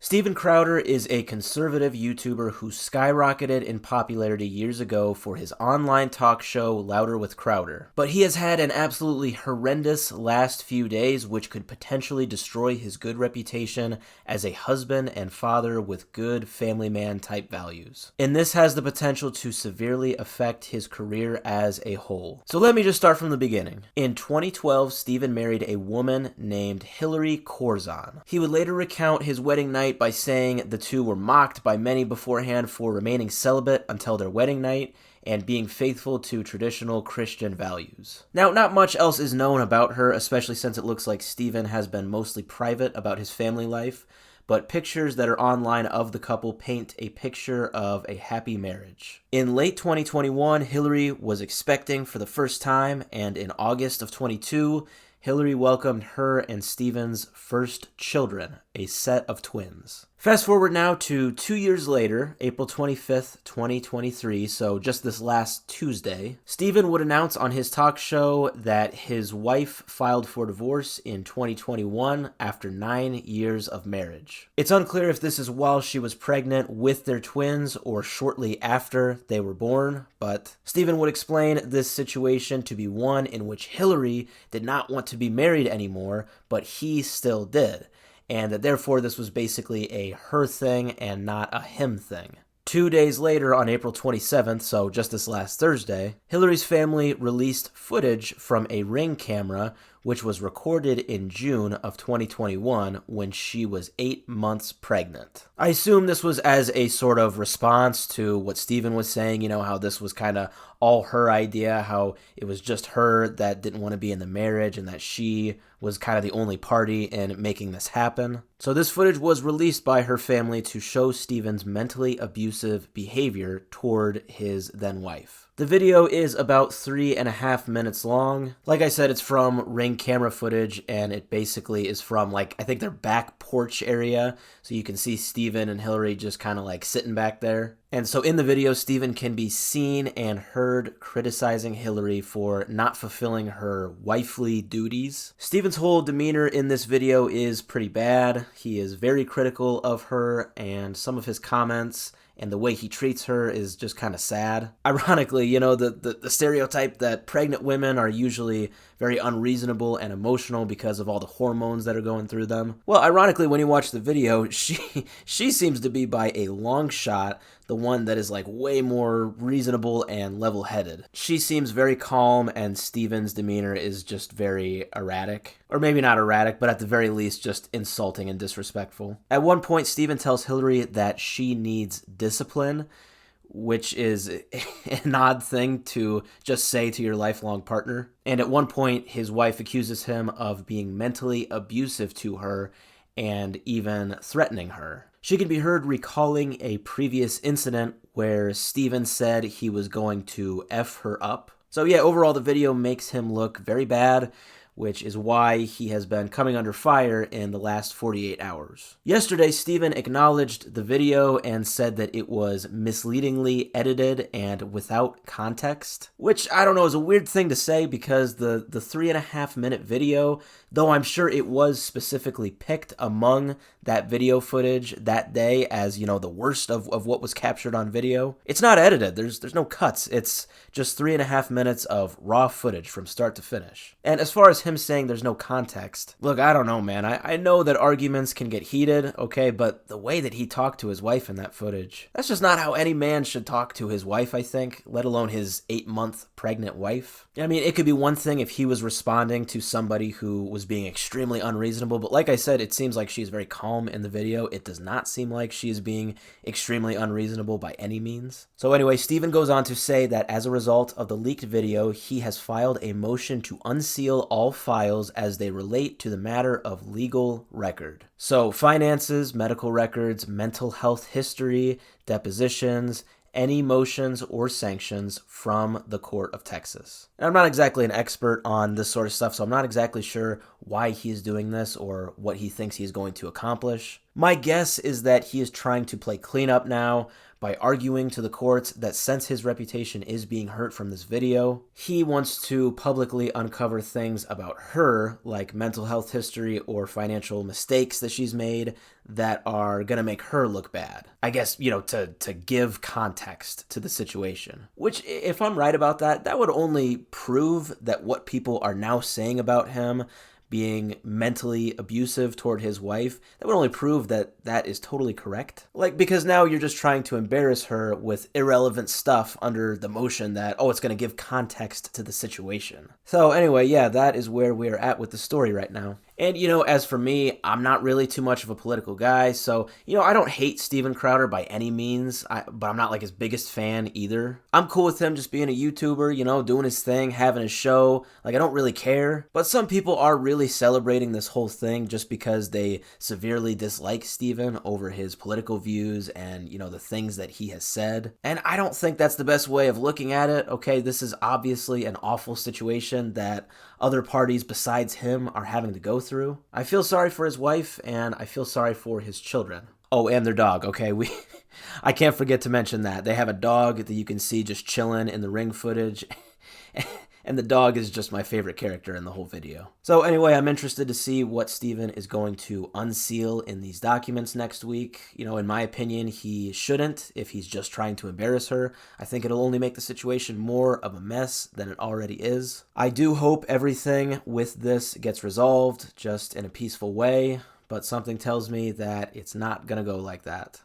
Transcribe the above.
Steven Crowder is a conservative YouTuber who skyrocketed in popularity years ago for his online talk show, Louder with Crowder. But he has had an absolutely horrendous last few days, which could potentially destroy his good reputation as a husband and father with good family man type values. And this has the potential to severely affect his career as a whole. So let me just start from the beginning. In 2012, Steven married a woman named Hillary Corzon. He would later recount his wedding night by saying the two were mocked by many beforehand for remaining celibate until their wedding night and being faithful to traditional Christian values. Now, not much else is known about her, especially since it looks like Steven has been mostly private about his family life, but pictures that are online of the couple paint a picture of a happy marriage. In late 2021, Hillary was expecting for the first time, and in August of 22, Hillary welcomed her and Steven's first children, a set of twins. Fast forward now to 2 years later, April 25th, 2023, so just this last Tuesday, Steven would announce on his talk show that his wife filed for divorce in 2021 after 9 years of marriage. It's unclear if this is while she was pregnant with their twins or shortly after they were born, but Steven would explain this situation to be one in which Hillary did not want to be married anymore, but he still did, and that therefore this was basically a her thing and not a him thing. 2 days later, on April 27th, so just this last Thursday, Hillary's family released footage from a Ring camera which was recorded in June of 2021 when she was 8 months pregnant. I assume this was as a sort of response to what Steven was saying, how this was kind of all her idea, how it was just her that didn't want to be in the marriage and that she was kind of the only party in making this happen. So this footage was released by her family to show Steven's mentally abusive behavior toward his then wife. The video is about 3.5 minutes long. Like I said, it's from Ring camera footage, and it basically is from, I think their back porch area. So you can see Steven and Hillary just kind of sitting back there. And so in the video, Steven can be seen and heard criticizing Hillary for not fulfilling her wifely duties. Steven's whole demeanor in this video is pretty bad. He is very critical of her, and some of his comments and the way he treats her is just kind of sad. Ironically, the stereotype that pregnant women are usually very unreasonable and emotional because of all the hormones that are going through them. Well, ironically, when you watch the video, she seems to be by a long shot the one that is way more reasonable and level-headed. She seems very calm, and Steven's demeanor is just very erratic. Or maybe not erratic, but at the very least just insulting and disrespectful. At one point, Steven tells Hillary that she needs discipline, which is an odd thing to just say to your lifelong partner. And at one point, his wife accuses him of being mentally abusive to her and even threatening her. She can be heard recalling a previous incident where Steven said he was going to F her up. So yeah, overall the video makes him look very bad, which is why he has been coming under fire in the last 48 hours. Yesterday, Steven acknowledged the video and said that it was misleadingly edited and without context, which I don't know is a weird thing to say because the 3.5 minute video, though I'm sure it was specifically picked among that video footage that day as, the worst of what was captured on video, it's not edited. There's no cuts. It's just 3.5 minutes of raw footage from start to finish. And as far as him saying there's no context, look, I don't know, man. I know that arguments can get heated, okay, but the way that he talked to his wife in that footage, that's just not how any man should talk to his wife, I think, let alone his 8-month pregnant wife. I mean, it could be one thing if he was responding to somebody who was being extremely unreasonable, but like I said, it seems like she's very calm in the video. It does not seem like she's being extremely unreasonable by any means. So anyway, Steven goes on to say that as a result of the leaked video, he has filed a motion to unseal all files as they relate to the matter of legal record. So finances, medical records, mental health history, depositions, any motions or sanctions from the Court of Texas. And I'm not exactly an expert on this sort of stuff, so I'm not exactly sure why he's doing this or what he thinks he's going to accomplish. My guess is that he is trying to play cleanup now by arguing to the courts that since his reputation is being hurt from this video, he wants to publicly uncover things about her, like mental health history or financial mistakes that she's made, that are gonna make her look bad. I guess, to give context to the situation. Which, if I'm right about that, that would only prove that what people are now saying about him being mentally abusive toward his wife, that would only prove that that is totally correct. Because now you're just trying to embarrass her with irrelevant stuff under the motion that, it's going to give context to the situation. So anyway, yeah, that is where we're at with the story right now. And, as for me, I'm not really too much of a political guy, so, I don't hate Steven Crowder by any means, but I'm not his biggest fan either. I'm cool with him just being a YouTuber, doing his thing, having his show. I don't really care. But some people are really celebrating this whole thing just because they severely dislike Steven over his political views and, the things that he has said. And I don't think that's the best way of looking at it. Okay, this is obviously an awful situation that other parties besides him are having to go through. I feel sorry for his wife, and I feel sorry for his children. Oh, and their dog, okay? I can't forget to mention that. They have a dog that you can see just chilling in the ring footage. And the dog is just my favorite character in the whole video. So anyway, I'm interested to see what Steven is going to unseal in these documents next week. In my opinion, he shouldn't if he's just trying to embarrass her. I think it'll only make the situation more of a mess than it already is. I do hope everything with this gets resolved just in a peaceful way, but something tells me that it's not gonna go like that.